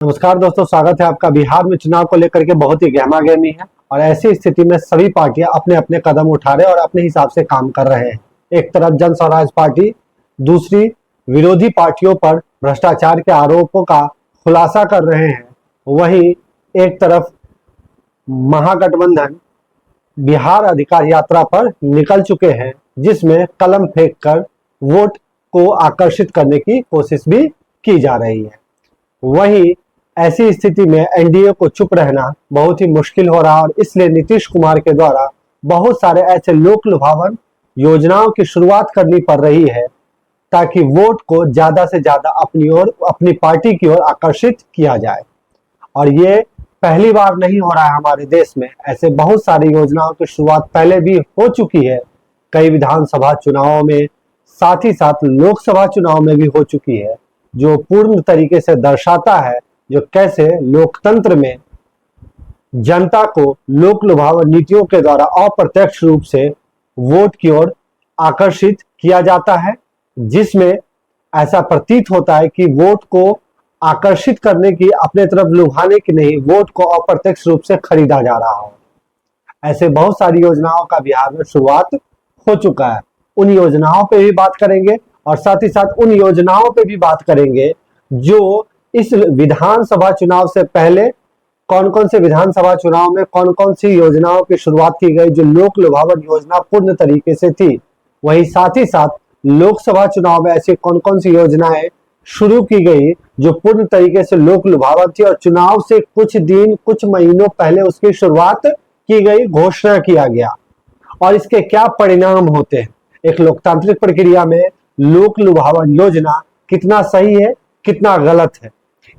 नमस्कार दोस्तों, स्वागत है आपका। बिहार में चुनाव को लेकर के बहुत ही गहमागहमी है और ऐसी स्थिति में सभी पार्टियां अपने अपने कदम उठा रहे हैं और अपने हिसाब से काम कर रहे हैं। एक तरफ जन स्वराज पार्टी, दूसरी विरोधी पार्टियों पर भ्रष्टाचार के आरोपों का खुलासा कर रहे हैं। वहीं एक तरफ महागठबंधन बिहार अधिकार यात्रा पर निकल चुके हैं, जिसमें कलम फेंक कर वोट को आकर्षित करने की कोशिश भी की जा रही है। वहीं ऐसी स्थिति में एनडीए को चुप रहना बहुत ही मुश्किल हो रहा और इसलिए नीतीश कुमार के द्वारा बहुत सारे ऐसे लोक लुभावन योजनाओं की शुरुआत करनी पड़ रही है ताकि वोट को ज्यादा से ज्यादा अपनी ओर, अपनी पार्टी की ओर आकर्षित किया जाए। और ये पहली बार नहीं हो रहा है हमारे देश में, ऐसे बहुत सारी योजनाओं की शुरुआत पहले भी हो चुकी है, कई विधानसभा चुनावों में, साथ ही साथ लोकसभा चुनाव में भी हो चुकी है, जो पूर्ण तरीके से दर्शाता है जो कैसे लोकतंत्र में जनता को लोक लुभावन नीतियों के द्वारा अप्रत्यक्ष रूप से वोट की ओर आकर्षित किया जाता है, जिसमें ऐसा प्रतीत होता है कि वोट को आकर्षित करने की, अपने तरफ लुभाने की नहीं, वोट को अप्रत्यक्ष रूप से खरीदा जा रहा हो। ऐसे बहुत सारी योजनाओं का बिहार में शुरुआत हो चुका है। उन योजनाओं पे भी बात करेंगे और साथ ही साथ उन योजनाओं पे भी बात करेंगे जो इस विधानसभा चुनाव से पहले कौन कौन से विधानसभा चुनाव में कौन कौन सी योजनाओं की शुरुआत की गई जो लोक लुभावन योजना पूर्ण तरीके से थी। वहीं साथ ही साथ लोकसभा चुनाव में ऐसी कौन कौन सी योजनाएं शुरू की गई जो पूर्ण तरीके से लोक लुभावन थी और चुनाव से कुछ दिन, कुछ महीनों पहले उसकी शुरुआत की गई, घोषणा किया गया, और इसके क्या परिणाम होते हैं। एक लोकतांत्रिक प्रक्रिया में लोक लुभावन योजना कितना सही है, कितना गलत है,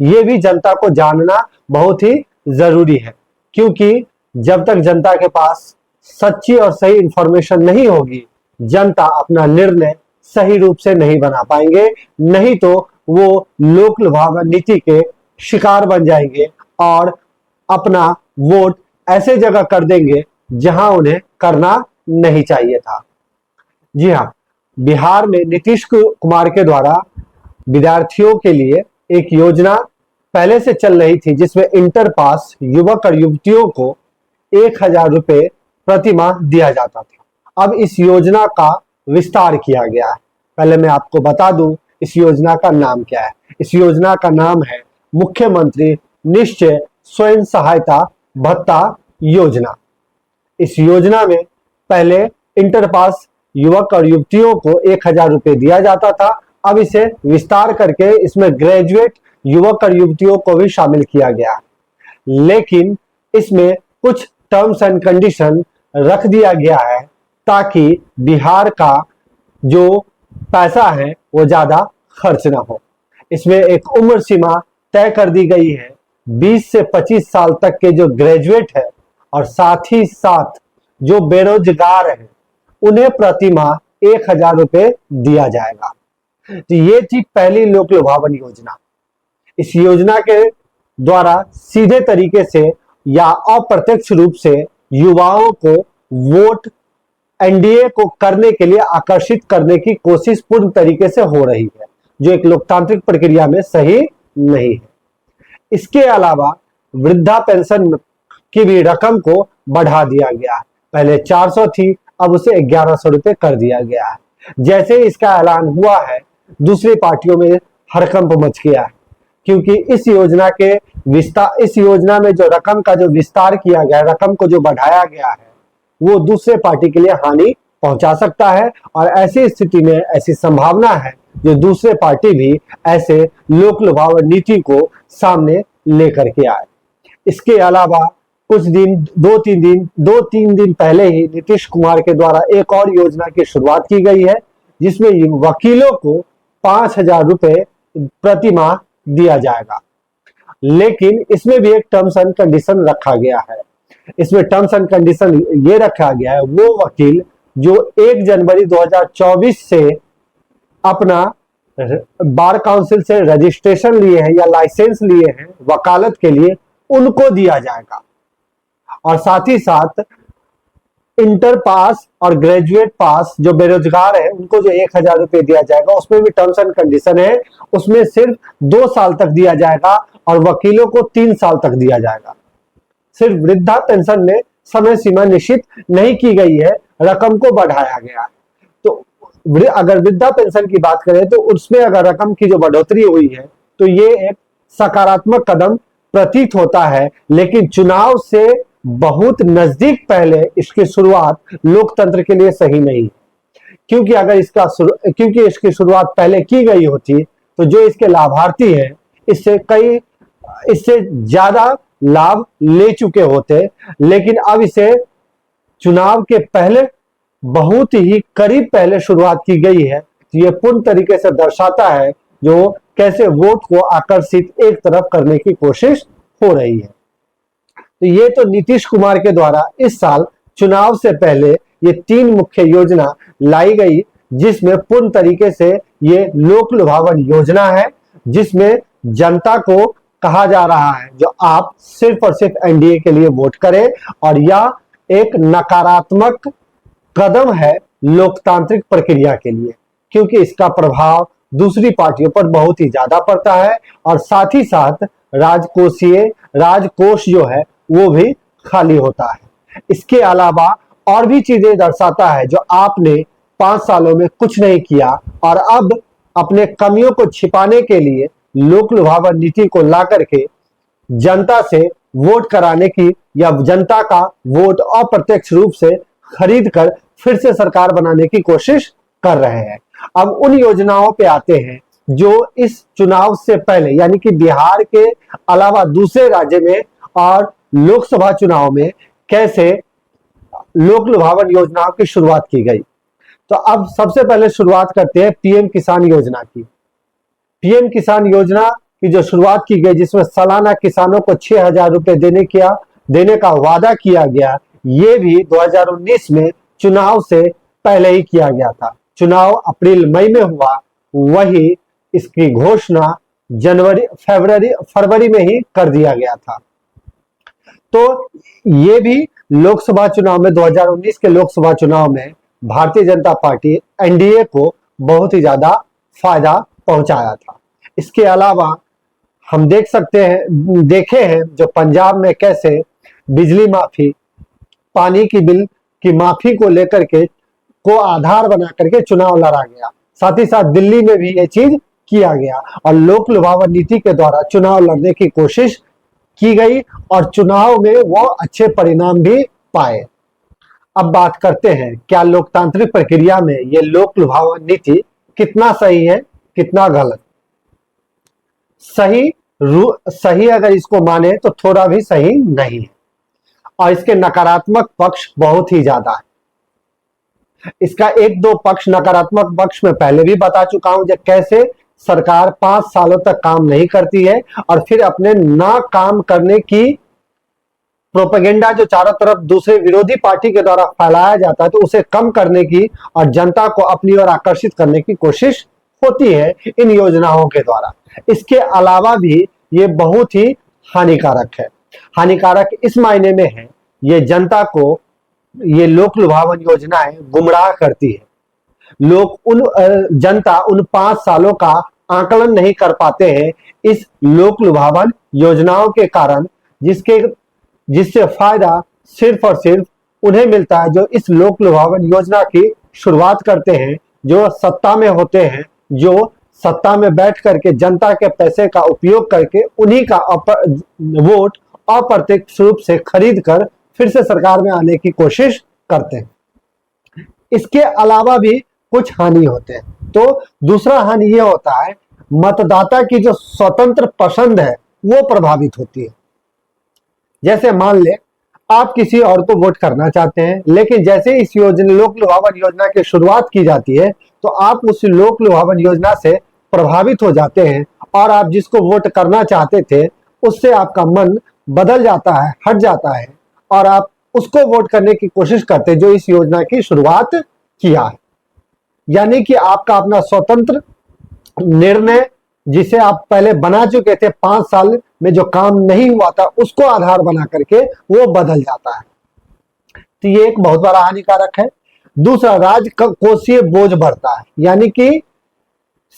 ये भी जनता को जानना बहुत ही जरूरी है, क्योंकि जब तक जनता के पास सच्ची और सही इंफॉर्मेशन नहीं होगी, जनता अपना निर्णय सही रूप से नहीं बना पाएंगे, नहीं तो वो लोक लुभावन नीति के शिकार बन जाएंगे और अपना वोट ऐसे जगह कर देंगे जहां उन्हें करना नहीं चाहिए था। जी हाँ, बिहार में नीतीश कुमार के द्वारा विद्यार्थियों के लिए एक योजना पहले से चल रही थी, जिसमें इंटर पास युवक और युवतियों को 1000 रुपए प्रति माह दिया जाता था। अब इस योजना का विस्तार किया गया है। पहले मैं आपको बता दूं इस योजना का नाम क्या है। इस योजना का नाम है मुख्यमंत्री निश्चय स्वयं सहायता भत्ता योजना। इस योजना में पहले इंटर पास युवक और युवतियों को 1000 रुपए दिया जाता था। अब इसे विस्तार करके इसमें ग्रेजुएट युवक और युवतियों को भी शामिल किया गया, लेकिन इसमें कुछ टर्म्स एंड कंडीशन रख दिया गया है ताकि बिहार का जो पैसा है वो ज्यादा खर्च ना हो। इसमें एक उम्र सीमा तय कर दी गई है, 20 से 25 साल तक के जो ग्रेजुएट है और साथ ही साथ जो बेरोजगार है उन्हें प्रति माह 1000 रुपए दिया जाएगा। तो ये थी पहली लोक लुभावन योजना। इस योजना के द्वारा सीधे तरीके से या अप्रत्यक्ष रूप से युवाओं को वोट एनडीए को करने के लिए आकर्षित करने की कोशिश पूर्ण तरीके से हो रही है, जो एक लोकतांत्रिक प्रक्रिया में सही नहीं है। इसके अलावा वृद्धा पेंशन की भी रकम को बढ़ा दिया गया है। पहले 400 थी, अब उसे 1100 रुपए कर दिया गया है। जैसे इसका ऐलान हुआ है, दूसरी पार्टियों में हड़कंप मच गया है, क्योंकि इस योजना में जो रकम का जो विस्तार किया गया है, रकम को जो बढ़ाया गया है, वो दूसरे पार्टी के लिए हानि पहुंचा सकता है और ऐसी स्थिति में ऐसी संभावना है जो दूसरे पार्टी भी ऐसे लोक लुभावन नीति को सामने लेकर के आए। इसके अलावा कुछ दिन, दो तीन दिन पहले ही नीतीश कुमार के द्वारा एक और योजना की शुरुआत की गई है, जिसमें वकीलों को 5000 रुपए प्रति माह दिया जाएगा, लेकिन इसमें भी एक टर्म्स एंड कंडीशन रखा गया है। इसमें टर्म्स एंड कंडीशन ये रखा गया है, वो वकील जो 1 जनवरी 2024 से अपना बार काउंसिल से रजिस्ट्रेशन लिए हैं या लाइसेंस लिए हैं वकालत के लिए, उनको दिया जाएगा। और साथ ही साथ इंटर पास और ग्रेजुएट पास जो बेरोजगार है उनको जो 1000 रुपए दिया जाएगा, उसमें भी टर्म्स एंड कंडीशन है, उसमें सिर्फ 2 साल तक दिया जाएगा और वकीलों को 3 साल तक दिया जाएगा। सिर्फ वृद्धा पेंशन में समय सीमा निश्चित नहीं की गई है, रकम को बढ़ाया गया है। तो अगर वृद्धा पेंशन की बात करें तो उसमें अगर रकम की जो बढ़ोतरी हुई है तो ये एक सकारात्मक कदम प्रतीत होता है, लेकिन चुनाव से बहुत नजदीक पहले इसकी शुरुआत लोकतंत्र के लिए सही नहीं, क्योंकि इसकी शुरुआत पहले की गई होती तो जो इसके लाभार्थी हैं इससे ज्यादा लाभ ले चुके होते, लेकिन अब इसे चुनाव के पहले बहुत ही करीब पहले शुरुआत की गई है। तो ये पूर्ण तरीके से दर्शाता है जो कैसे वोट को आकर्षित एक तरफ करने की कोशिश हो रही है। तो ये तो नीतीश कुमार के द्वारा इस साल चुनाव से पहले ये 3 मुख्य योजना लाई गई, जिसमें पूर्ण तरीके से ये लोक लुभावन योजना है, जिसमें जनता को कहा जा रहा है जो आप सिर्फ और सिर्फ एनडीए के लिए वोट करें, और यह एक नकारात्मक कदम है लोकतांत्रिक प्रक्रिया के लिए, क्योंकि इसका प्रभाव दूसरी पार्टियों पर बहुत ही ज्यादा पड़ता है और साथ ही साथ राजकोष जो है वो भी खाली होता है। इसके अलावा और भी चीजें दर्शाता है जो आपने 5 सालों में कुछ नहीं किया और अब अपने कमियों को छिपाने के लिए लोक लुभावन नीति को ला करके जनता से वोट कराने की या जनता का वोट अप्रत्यक्ष रूप से खरीद कर फिर से सरकार बनाने की कोशिश कर रहे हैं। अब उन योजनाओं पे आते हैं जो इस चुनाव से पहले यानी कि बिहार के अलावा दूसरे राज्य में और लोकसभा चुनाव में कैसे लोक लुभावन योजनाओं की शुरुआत की गई। तो अब सबसे पहले शुरुआत करते हैं पीएम किसान योजना की। पीएम किसान योजना की जो शुरुआत की गई, जिसमें सालाना किसानों को 6,000 रुपए देने का वादा किया गया, ये भी 2019 में चुनाव से पहले ही किया गया था। चुनाव अप्रैल मई में हुआ, वही इसकी घोषणा फरवरी में ही कर दिया गया था। तो ये भी लोकसभा चुनाव में 2019 के लोकसभा चुनाव में भारतीय जनता पार्टी एनडीए को बहुत ही ज्यादा फायदा पहुंचाया था। इसके अलावा हम देखे हैं जो पंजाब में कैसे बिजली माफी, पानी की बिल की माफी को लेकर के को आधार बना करके चुनाव लड़ा गया। साथ ही साथ दिल्ली में भी ये चीज किया गया और लोक लुभावन नीति के द्वारा चुनाव लड़ने की कोशिश की गई और चुनाव में वो अच्छे परिणाम भी पाए। अब बात करते हैं क्या लोकतांत्रिक प्रक्रिया में ये लोक लुभावन नीति कितना सही है, कितना गलत। सही अगर इसको माने तो थोड़ा भी सही नहीं है और इसके नकारात्मक पक्ष बहुत ही ज्यादा है। इसका 1-2 पक्ष नकारात्मक पक्ष में पहले भी बता चुका हूं, जब कैसे सरकार 5 सालों तक काम नहीं करती है और फिर अपने ना काम करने की प्रोपेगेंडा जो चारों तरफ दूसरे विरोधी पार्टी के द्वारा फैलाया जाता है, तो उसे कम करने की और जनता को अपनी ओर आकर्षित करने की कोशिश होती है इन योजनाओं के द्वारा। इसके अलावा भी ये बहुत ही हानिकारक है। हानिकारक इस मायने में है, ये जनता को ये लोक लुभावन योजनाएं गुमराह करती है। जनता उन 5 सालों का आकलन नहीं कर पाते हैं इस लोक लुभावन योजनाओं के कारण, जिससे फायदा सिर्फ और सिर्फ उन्हें मिलता है जो इस लोक लुभावन योजना की शुरुआत करते हैं, जो सत्ता में होते हैं, जो सत्ता में बैठ करके जनता के पैसे का उपयोग करके उन्हीं का वोट अप्रत्यक्ष रूप से खरीद कर फिर से सरकार में आने की कोशिश करते हैं। इसके अलावा भी कुछ हानि होते हैं। तो दूसरा हानि ये होता है, मतदाता की जो स्वतंत्र पसंद है वो प्रभावित होती है। जैसे मान ले आप किसी और को वोट करना चाहते हैं, लेकिन जैसे इस लोक लुभावन योजना की शुरुआत की जाती है तो आप उस लोक लुभावन योजना से प्रभावित हो जाते हैं और आप जिसको वोट करना चाहते थे उससे आपका मन बदल जाता है, हट जाता है और आप उसको वोट करने की कोशिश करते हैं जो इस योजना की शुरुआत किया है। यानी कि आपका अपना स्वतंत्र निर्णय जिसे आप पहले बना चुके थे, 5 साल में जो काम नहीं हुआ था उसको आधार बना करके वो बदल जाता है। तो ये एक बहुत बड़ा हानिकारक है। दूसरा, राजकोषीय बोझ बढ़ता है, यानी कि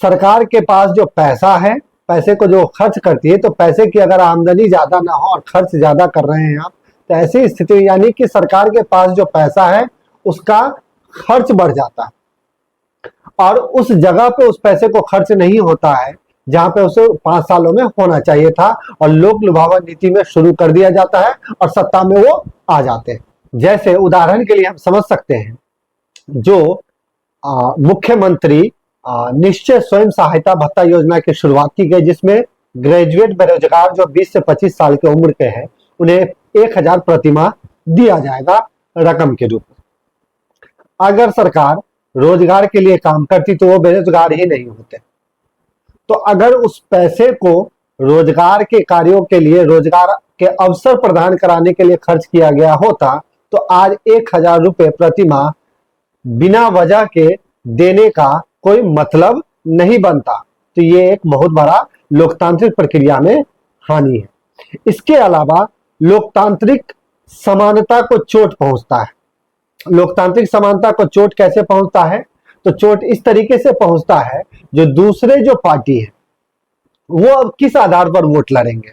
सरकार के पास जो पैसा है, पैसे को जो खर्च करती है, तो पैसे की अगर आमदनी ज्यादा ना हो और खर्च ज्यादा कर रहे हैं आप, तो ऐसी स्थिति यानी कि सरकार के पास जो पैसा है उसका खर्च बढ़ जाता है और उस जगह पे उस पैसे को खर्च नहीं होता है जहां पे उसे 5 सालों में होना चाहिए था, और लोक लुभावन नीति में शुरू कर दिया जाता है और सत्ता में वो आ जाते हैं। जैसे उदाहरण के लिए हम समझ सकते हैं, जो मुख्यमंत्री निश्चय स्वयं सहायता भत्ता योजना की शुरुआत की गई, जिसमें ग्रेजुएट बेरोजगार जो 20 से 25 साल की उम्र के हैं उन्हें 1000 प्रतिमाह दिया जाएगा रकम के रूप में। अगर सरकार रोजगार के लिए काम करती तो वो बेरोजगार ही नहीं होते। तो अगर उस पैसे को रोजगार के कार्यों के लिए, रोजगार के अवसर प्रदान कराने के लिए खर्च किया गया होता, तो आज 1000 रुपए प्रतिमाह बिना वजह के देने का कोई मतलब नहीं बनता। तो ये एक बहुत बड़ा लोकतांत्रिक प्रक्रिया में हानि है। इसके अलावा लोकतांत्रिक समानता को चोट पहुंचता है। लोकतांत्रिक समानता को चोट कैसे पहुंचता है? तो चोट इस तरीके से पहुंचता है, जो दूसरे जो पार्टी है वो अब किस आधार पर वोट लड़ेंगे,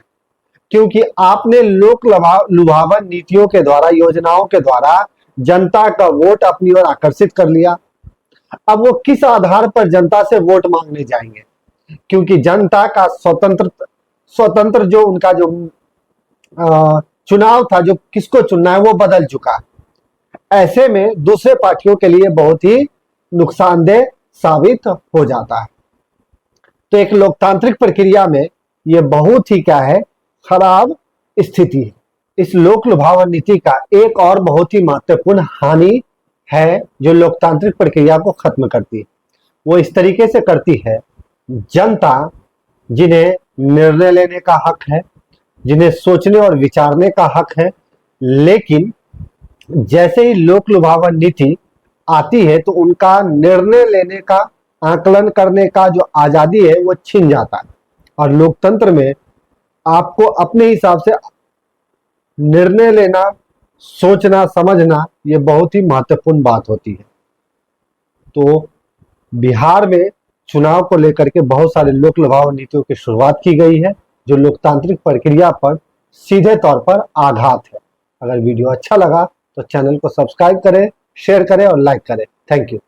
क्योंकि आपने लोक लुभावन नीतियों के द्वारा, योजनाओं के द्वारा जनता का वोट अपनी ओर आकर्षित कर लिया। अब वो किस आधार पर जनता से वोट मांगने जाएंगे, क्योंकि जनता का स्वतंत्र जो उनका जो चुनाव था, जो किसको चुनना है वो बदल चुका है। ऐसे में दूसरे पार्टियों के लिए बहुत ही नुकसानदेह साबित हो जाता है। तो एक लोकतांत्रिक प्रक्रिया में ये बहुत ही क्या है, खराब स्थिति है। इस लोक लुभावन नीति का एक और बहुत ही महत्वपूर्ण हानि है जो लोकतांत्रिक प्रक्रिया को खत्म करती है। वो इस तरीके से करती है, जनता जिन्हें निर्णय लेने का हक है, जिन्हें सोचने और विचारने का हक है, लेकिन जैसे ही लोक लुभावन नीति आती है तो उनका निर्णय लेने का, आकलन करने का जो आजादी है वो छिन जाता है। और लोकतंत्र में आपको अपने हिसाब से निर्णय लेना, सोचना, समझना, ये बहुत ही महत्वपूर्ण बात होती है। तो बिहार में चुनाव को लेकर के बहुत सारे लोक लुभावन नीतियों की शुरुआत की गई है, जो लोकतांत्रिक प्रक्रिया पर सीधे तौर पर आघात है। अगर वीडियो अच्छा लगा तो चैनल को सब्सक्राइब करें, शेयर करें और लाइक करें। Thank you.